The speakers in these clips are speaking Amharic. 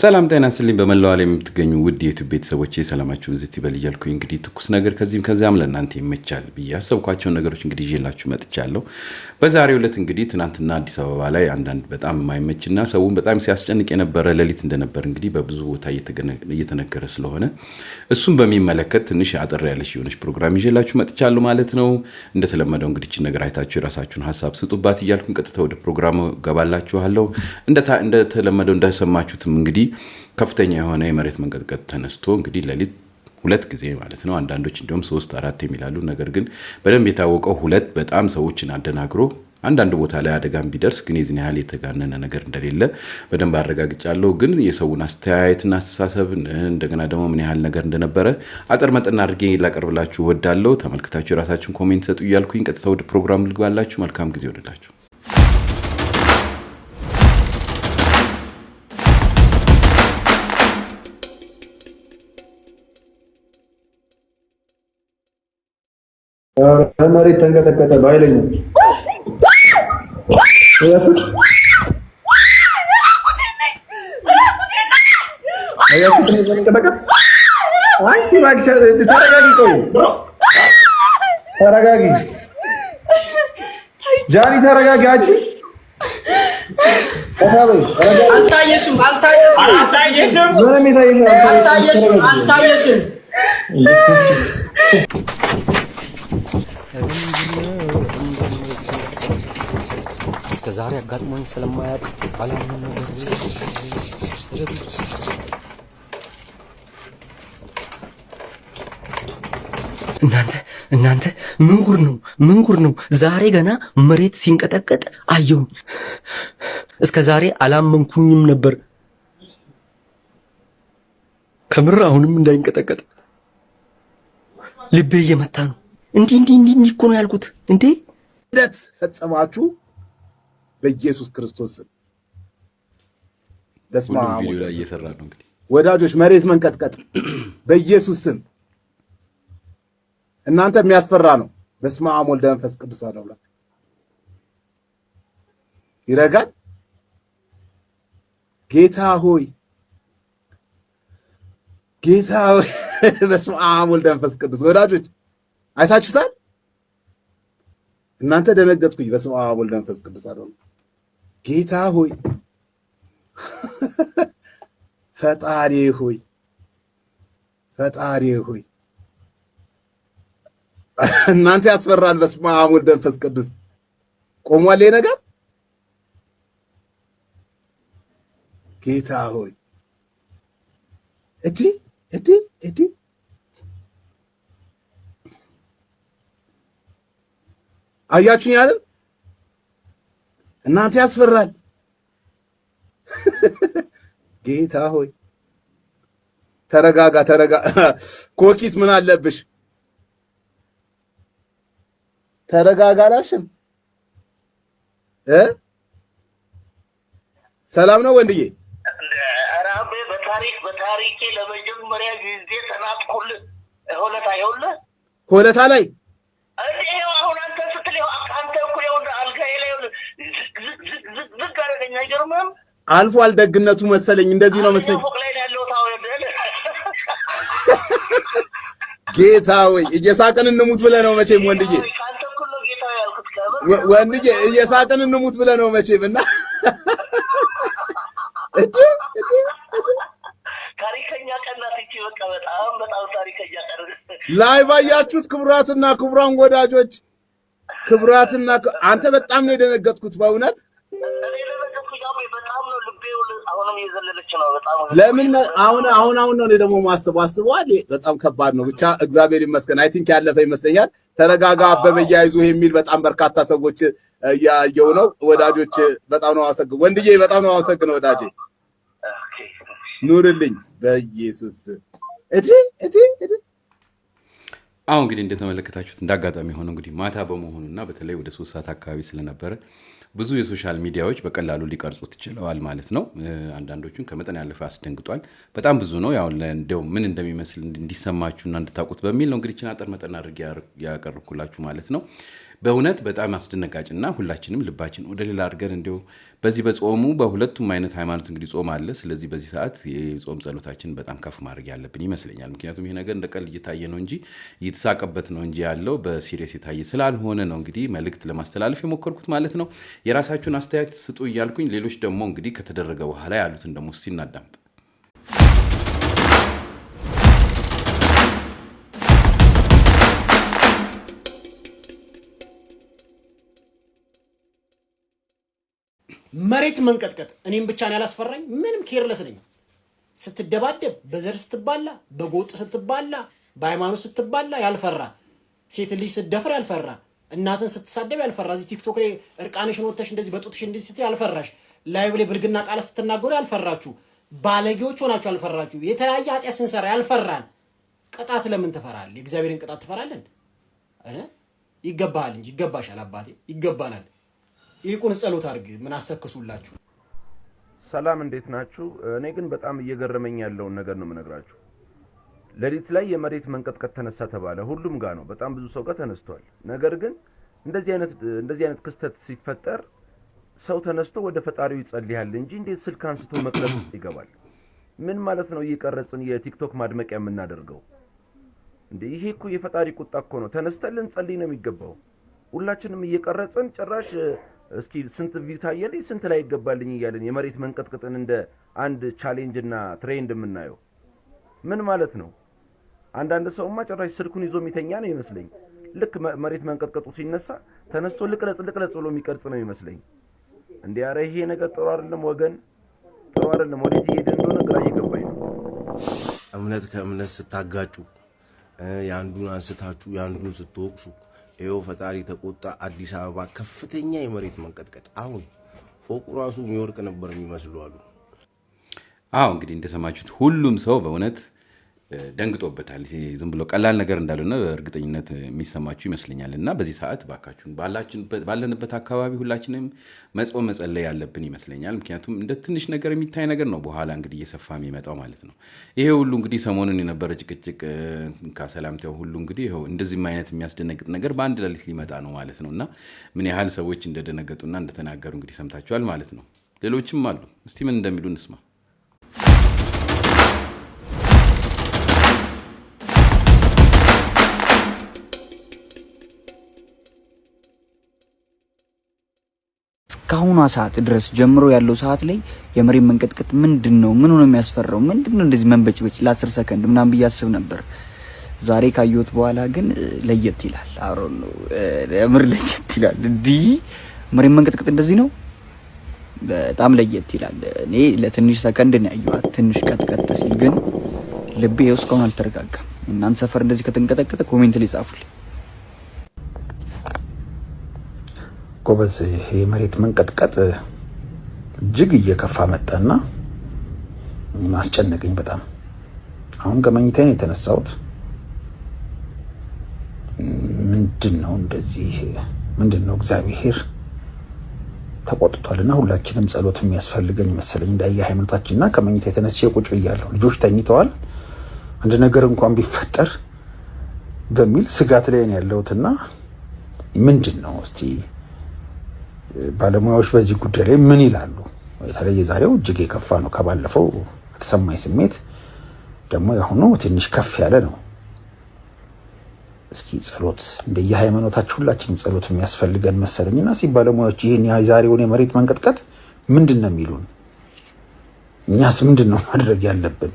ሰላም ጤና ይስጥልኝ በመላው ዓለም የምትገኙ ውድ የዩቲዩብ ቤተሰቦቼ ሰላማችሁ ብዝት ይበል እያልኩኝ እንግዲህ ትኩስ ነገር ከዚህም ለእናንተ ይመቻል ብዬ ያሰብኳቸውን ነገሮች እንግዲህ ይዤላችሁ መጥቻለሁ። በዛሬው ዕለት እንግዲህ ትናንትና አዲስ አበባ ላይ አንዳንድ በጣም የማይመችና ሰውን በጣም ሲያስጨንቅ የነበረ ሌሊት እንደነበር እንግዲህ በብዙ ቦታ እየተነገረ ስለሆነ እሱን በሚመለከት ትንሽ አጠር ያለች የሆነች ፕሮግራም ይዤላችሁ መጥቻለሁ ማለት ነው። እንደተለመደው እንግዲህ እቺ ነገር አይታችሁ የራሳችሁን ሀሳብ ስጡባት እያልኩኝ ቀጥታ ወደ ፕሮግራሙ ገባላችኋለሁ። እንደተለመደው እንደሰማችሁትም እንግዲህ ከፍተኛ የሆነ የመሬት መንቀጥቀጥ ተነስቶ እንግዲህ ሌሊት ሁለት ጊዜ ማለት ነው። አንዳንዶች እንደውም 3 4 የሚላሉ ነገር ግን በደንብ የታወቀው ሁለት በጣም ሰዎችን አደናግሮ አንዳንድ ቦታ ላይ አደጋም ቢደርስ ግን የዚህን ያህል የተጋነነ ነገር እንደሌለ በደንብ አረጋግጫለሁ። ግን የሰውን አስተያየትና አስተሳሰብ እንደገና ደግሞ ምን ያህል ነገር እንደነበረ አጠር መጠን አድርጌ ላቀርብላችሁ እወዳለሁ። ተመልክታችሁ የራሳችሁን ኮሜንት ሰጡ እያልኩኝ ቀጥታ ወደ ፕሮግራም ልግባላችሁ። መልካም ጊዜ ወደላችሁ። መሬት ተንቀጠቀጠ ባይለኝ ተረጋጊ ጃኒ ተረጋጊ። አልታየሽም። እስከ ዛሬ አጋጥሞኝ ስለማያውቅ አላምን ነበር። እናንተ ምን ጉር ነው? ዛሬ ገና መሬት ሲንቀጠቀጥ አየሁ። እስከ ዛሬ አላመንኩኝም ነበር። ከምር አሁንም እንዳይንቀጠቀጥ ልቤ እየመታ ነው። እንዲህ እኮ ነው ያልኩት። እንዴ ደስ ፈጸማችሁ በኢየሱስ ክርስቶስ ስም። ሁሉም ቪዲዮ ላይ እየሰራ ነው እንግዲህ ወዳጆች፣ መሬት መንቀጥቀጥ በኢየሱስ ስም እናንተ የሚያስፈራ ነው። በስመ አብ ወወልድ ወመንፈስ ቅዱስ አሐዱ አምላክ። ይረጋል። ጌታ ሆይ በስመ አብ ወወልድ ወመንፈስ ቅዱስ። ወዳጆች አይታችሁታል? እናንተ ደነገጥኩኝ። በስመ አብ ወወልድ ወመንፈስ ቅዱስ አሐዱ አምላክ። ጌታ ሆይ ፈጣሪ ሆይ እናንተ ያስፈራል። በስመ አብ ወወልድ ወመንፈስ ቅዱስ። ቆሟል ይሄ ነገር። ጌታ ሆይ እዲ አያችሁኝ አይደል? እናንተ ያስፈራል። ጌታ ሆይ ተረጋጋ። ኮኪት ምን አለብሽ? ተረጋጋ። አላሽም ሰላም ነው ወንድዬ? አራቤ በታሪኬ ለመጀመሪያ ጊዜ ተናጥኩልህ። ሆለታ ላይ አሁን አንተ ስትለው አንተ እኮ ያውና አልጋዬ ላይ ዝግ አደረገኝ። አይገርምም? አልፏል ደግነቱ መሰለኝ። እንደዚህ ነው መሰለኝ። ፎቅ ላይ ያለው ታወደለ። ጌታ ወይ እየሳቅን እንሙት ብለህ ነው መቼም ወንድዬ። አንተ እኮ ነው ጌታ ያልኩት ከበር ወንድዬ እየሳቅን እንሙት ብለህ ነው መቼም እና ታሪከኛ ቀናት እቺ በቃ በጣም ታሪከኛ ቀን ላይ ባያችሁት። ክቡራትና ክቡራን ወዳጆች፣ አንተ በጣም ነው የደነገጥኩት በእውነት። ለምን አሁን ነው ደግሞ አስበዋል። በጣም ከባድ ነው። ብቻ እግዚአብሔር ይመስገን። አይ ቲንክ ያለፈ ይመስለኛል። ተረጋጋ አበበ እያይዞ የሚል በጣም በርካታ ሰዎች እያየው ነው። ወዳጆች በጣም ነው አመሰግነው። ወንድዬ በጣም ነው አመሰግነው ወዳጄ። ኑርልኝ በኢየሱስ አሁን እንግዲህ እንደተመለከታችሁት እንዳጋጣሚ ሆኖ እንግዲህ ማታ በመሆኑና በተለይ ወደ 3 ሰዓት አካባቢ ስለነበረ ብዙ የሶሻል ሚዲያዎች በቀላሉ ሊቀርጹት ይችላል ማለት ነው። አንዳንዶቹን ከመጠን ያለፈ አስደንግጧል። በጣም ብዙ ነው። ያው እንደው ምን እንደሚመስል እንዲሰማችሁና እንድታውቁት በሚል ነው እንግዲህ አጠር መጠን አድርጌ ያቀርብኩላችሁ ማለት ነው። በእውነት በጣም አስደነጋጭና ሁላችንም ልባችን ወደ ሌላ አድርገን እንዲሁ በዚህ በጾሙ በሁለቱም አይነት ሃይማኖት እንግዲህ ጾም አለ። ስለዚህ በዚህ ሰዓት የጾም ጸሎታችን በጣም ከፍ ማድረግ ያለብን ይመስለኛል። ምክንያቱም ይሄ ነገር እንደ ቀልድ እየታየ ነው እንጂ እየተሳቀበት ነው እንጂ ያለው በሲሪየስ የታየ ስላልሆነ ነው እንግዲህ መልእክት ለማስተላለፍ የሞከርኩት ማለት ነው። የራሳችሁን አስተያየት ስጡ እያልኩኝ ሌሎች ደግሞ እንግዲህ ከተደረገ በኋላ ያሉትን ደግሞ እስቲ እናዳምጥ። መሬት መንቀጥቀጥ እኔም ብቻ ነው ያላስፈራኝ። ምንም ኬርለስ ነኝ። ስትደባደብ፣ በዘር ስትባላ፣ በጎጥ ስትባላ፣ በሃይማኖት ስትባላ ያልፈራ፣ ሴት ልጅ ስትደፍር ያልፈራ፣ እናትን ስትሳደብ ያልፈራ፣ እዚህ ቲክቶክ ላይ እርቃንሽን ወጥተሽ እንደዚህ በጡትሽ እንደዚህ ስትይ ያልፈራሽ፣ ላይቭ ላይ ብልግና ቃላት ስትናገሩ ያልፈራችሁ፣ ባለጌዎች ሆናችሁ ያልፈራችሁ፣ የተለያየ ኃጢአት ስንሰራ ያልፈራን፣ ቅጣት ለምን ትፈራለህ? የእግዚአብሔርን ቅጣት ትፈራለህ? ይገባሃል እንጂ ይገባሻል፣ አባቴ ይገባናል። ይልቁን ጸሎት አድርግ። ምን አሰክሱላችሁ? ሰላም እንዴት ናችሁ? እኔ ግን በጣም እየገረመኝ ያለውን ነገር ነው የምነግራችሁ። ሌሊት ላይ የመሬት መንቀጥቀጥ ተነሳ ተባለ። ሁሉም ጋር ነው፣ በጣም ብዙ ሰው ጋር ተነስቷል። ነገር ግን እንደዚህ አይነት ክስተት ሲፈጠር ሰው ተነስቶ ወደ ፈጣሪው ይጸልያል እንጂ እንዴት ስልክ አንስቶ መቅረጽ ይገባል? ምን ማለት ነው? እየቀረጽን የቲክቶክ ማድመቂያ የምናደርገው እንዴ? ይሄ እኮ የፈጣሪ ቁጣ እኮ ነው። ተነስተን ልንጸልይ ነው የሚገባው። ሁላችንም እየቀረጽን ጭራሽ እስኪ ስንት ቪው ታየልኝ ስንት ላይ ይገባልኝ እያልን የመሬት መንቀጥቀጥን እንደ አንድ ቻሌንጅ እና ትሬንድ የምናየው ምን ማለት ነው? አንዳንድ ሰውማ ጭራሽ ስልኩን ይዞ የሚተኛ ነው ይመስለኝ። ልክ መሬት መንቀጥቀጡ ሲነሳ ተነስቶ ልቅረጽ ብሎ የሚቀርጽ ነው ይመስለኝ። እንዴ ኧረ ይሄ ነገር ጥሩ አይደለም ወገን፣ ጥሩ አይደለም። ወዴት እየሄደ እንደሆነ ግራ እየገባኝ ነው። እምነት ከእምነት ስታጋጩ፣ ያንዱን አንስታችሁ ያንዱን ስትወቅሱ ይኸው ፈጣሪ ተቆጣ። አዲስ አበባ ከፍተኛ የመሬት መንቀጥቀጥ። አሁን ፎቁ ራሱ የሚወርቅ ነበር የሚመስሉ አሉ። አዎ እንግዲህ እንደሰማችሁት ሁሉም ሰው በእውነት ደንግጦበታል። ዝም ብሎ ቀላል ነገር እንዳልሆነ በእርግጠኝነት የሚሰማችሁ ይመስለኛል። እና በዚህ ሰዓት ባካችሁን ባለንበት አካባቢ ሁላችንም መጾም መጸለይ ያለብን ይመስለኛል። ምክንያቱም እንደ ትንሽ ነገር የሚታይ ነገር ነው በኋላ እንግዲህ እየሰፋ የሚመጣው ማለት ነው። ይሄ ሁሉ እንግዲህ ሰሞኑን የነበረ ጭቅጭቅ ከሰላምታው ሁሉ እንግዲህ ይኸው እንደዚህም አይነት የሚያስደነግጥ ነገር በአንድ ሌሊት ሊመጣ ነው ማለት ነው። እና ምን ያህል ሰዎች እንደደነገጡና እንደተናገሩ እንግዲህ ሰምታችኋል ማለት ነው። ሌሎችም አሉ። እስቲ ምን እንደሚሉ እንስማ። ከአሁኗ ሰዓት ድረስ ጀምሮ ያለው ሰዓት ላይ የመሬት መንቀጥቀጥ ምንድነው? ምን ሆነ የሚያስፈራው? ምንድነው እንደዚህ መንበጭበጭ ለ10 ሰከንድ ምናምን ብያስብ ነበር። ዛሬ ካየሁት በኋላ ግን ለየት ይላል። አሮን ነው የምር ለየት ይላል። እንዲህ መሬት መንቀጥቀጥ እንደዚህ ነው፣ በጣም ለየት ይላል። እኔ ለትንሽ ሰከንድ ነው ያየኋት፣ ትንሽ ቀጥቀጥ ሲል ግን ልቤ እስካሁን አልተረጋጋም። እናንተ ሰፈር እንደዚህ ከተንቀጠቀጠ ኮሜንት ላይ ጻፉልኝ። ጎበዝ የመሬት መንቀጥቀጥ እጅግ እየከፋ መጣና ማስጨነቀኝ በጣም። አሁን ከመኝታዬ ነው የተነሳሁት። ምንድነው እንደዚህ? ምንድነው? እግዚአብሔር ተቆጥቷልና ሁላችንም ጸሎት የሚያስፈልገን መሰለኝ እንዳየ ሃይማኖታችንና ከመኝታዬ ተነስቼ ቁጭ ብያለሁ። ልጆች ተኝተዋል። አንድ ነገር እንኳን ቢፈጠር በሚል ስጋት ላይ ነው ያለሁትና ምንድነው እስቲ ባለሙያዎች በዚህ ጉዳይ ላይ ምን ይላሉ? በተለይ የዛሬው እጅግ የከፋ ነው። ከባለፈው የተሰማኝ ስሜት ደግሞ ያሁኑ ትንሽ ከፍ ያለ ነው። እስኪ ጸሎት እንደየሃይማኖታችሁ ሁላችንም ጸሎት የሚያስፈልገን መሰለኝና ባለሙያዎች ይሄን የዛሬውን የመሬት መንቀጥቀጥ ምንድነው የሚሉን? እኛስ ምንድነው ማድረግ ያለብን?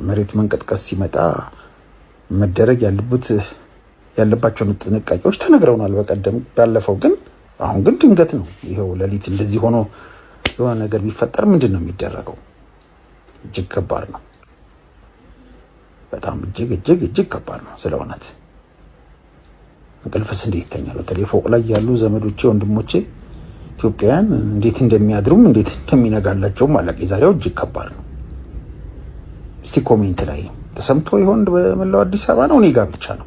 መሬት መንቀጥቀጥ ሲመጣ መደረግ ያለባቸው ጥንቃቄዎች ተነግረውናል በቀደም ባለፈው። ግን አሁን ግን ድንገት ነው ይሄው ሌሊት እንደዚህ ሆኖ የሆነ ነገር ቢፈጠር ምንድነው የሚደረገው? እጅግ ከባድ ነው። በጣም እጅግ ከባድ ነው። ስለሆነት እንቅልፍስ እንዴት ይተኛሉ? በተለይ ፎቅ ላይ ያሉ ዘመዶቼ፣ ወንድሞቼ ኢትዮጵያውያን እንዴት እንደሚያድሩም እንዴት እንደሚነጋላቸውም አላውቅም። የዛሬው እጅግ ከባድ ነው። እስቲ ኮሜንት ላይ ተሰምቶ ይሆን በመላው አዲስ አበባ ነው? እኔ ጋር ብቻ ነው?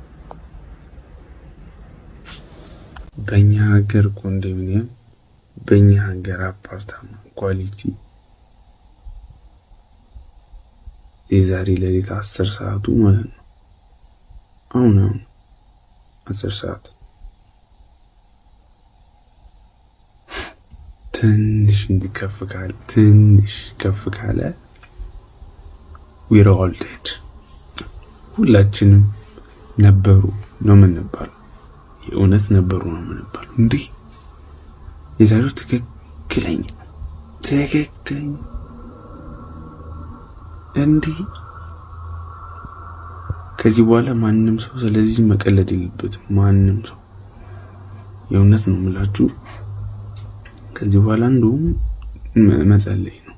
በእኛ ሀገር ኮንዶሚኒየም፣ በእኛ ሀገር አፓርታማ ኳሊቲ የዛሬ ሌሊት 10 ሰዓቱ ማለት ነው። አሁን 10 ሰዓት ትንሽ ከፍ ካለ we're all dead ሁላችንም ነበሩ ነው የምንባለው የእውነት ነበሩ ነው የምንባለው እንዴ የዛሬው ትክክለኛ እንዴ ከዚህ በኋላ ማንንም ሰው ስለዚህ መቀለድ የለበትም ማንንም ሰው የእውነት ነው የምላችሁ ከዚህ በኋላ እንደውም መጸለይ ነው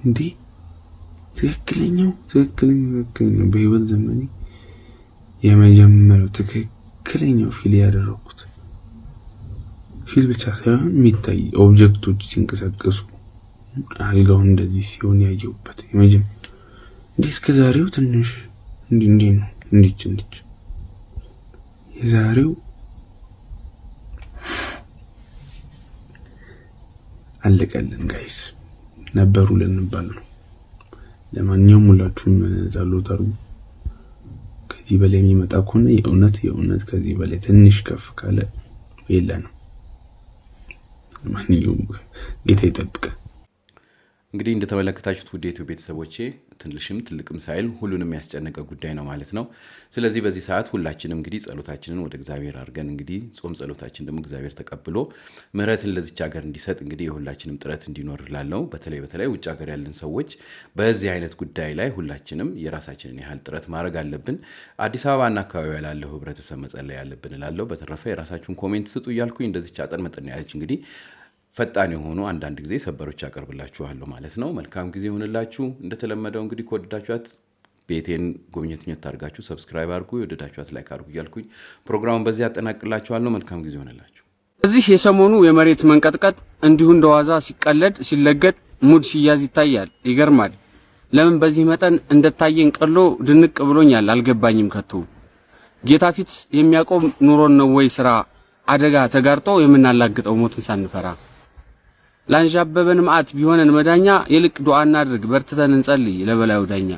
እንዴ ትክክለኛው በህይወት ዘመኔ የመጀመሪያው ትክክለኛው ፊል ያደረኩት ፊል ብቻ ሳይሆን የሚታይ ኦብጀክቶች ሲንቀሳቀሱ አልጋው እንደዚህ ሲሆን ያየሁበት የመጀመሪያው እንዴ እስከዛሬው ትንሽ እንዴ ነው እንዴ የዛሬው አለቀልን ጋይስ ነበሩ ልንባል ነው ለማንኛውም ሁላችሁም ጸሎት አድርጉ ከዚህ በላይ የሚመጣ ከሆነ የእውነት ከዚህ በላይ ትንሽ ከፍ ካለ የለንም ለማንኛውም ጌታ ይጠብቅ እንግዲህ እንደተመለከታችሁት ውድ የኢትዮ ቤተሰቦቼ ትንሽም ትልቅም ሳይል ሁሉንም ያስጨነቀ ጉዳይ ነው ማለት ነው ስለዚህ በዚህ ሰዓት ሁላችንም እንግዲህ ጸሎታችንን ወደ እግዚአብሔር አድርገን እንግዲህ ጾም ጸሎታችን ደግሞ እግዚአብሔር ተቀብሎ ምህረትን ለዚች ሀገር እንዲሰጥ እንግዲህ የሁላችንም ጥረት እንዲኖር ላለው በተለይ ውጭ ሀገር ያለን ሰዎች በዚህ አይነት ጉዳይ ላይ ሁላችንም የራሳችንን ያህል ጥረት ማድረግ አለብን አዲስ አበባና አካባቢ ያለው ህብረተሰብ መጸለይ ያለብን ላለው በተረፈ የራሳችሁን ኮሜንት ስጡ እያልኩኝ እንደዚህ አጠን መጠን ያለች እንግዲህ ፈጣን የሆኑ አንዳንድ ጊዜ ሰበሮች አቀርብላችኋለሁ ማለት ነው መልካም ጊዜ ይሁንላችሁ እንደተለመደው እንግዲህ ከወደዳችኋት ቤቴን ጎብኘት አድርጋችሁ ሰብስክራይብ አድርጉ የወደዳችኋት ላይክ አድርጉ እያልኩኝ ፕሮግራሙን በዚህ አጠናቅላችኋለሁ መልካም ጊዜ ይሁንላችሁ እዚህ የሰሞኑ የመሬት መንቀጥቀጥ እንዲሁ እንደዋዛ ሲቀለድ ሲለገጥ ሙድ ሲያዝ ይታያል ይገርማል ለምን በዚህ መጠን እንደታየን ቀሎ ድንቅ ብሎኛል አልገባኝም ከቶ ጌታ ፊት የሚያቆም ኑሮን ነው ወይ ስራ አደጋ ተጋርጦ የምናላግጠው ሞትን ሳንፈራ ላንዣበበን ማአት ቢሆነን መዳኛ ይልቅ ዱዓ እናድርግ በርትተን እንጸልይ ለበላዩ ዳኛ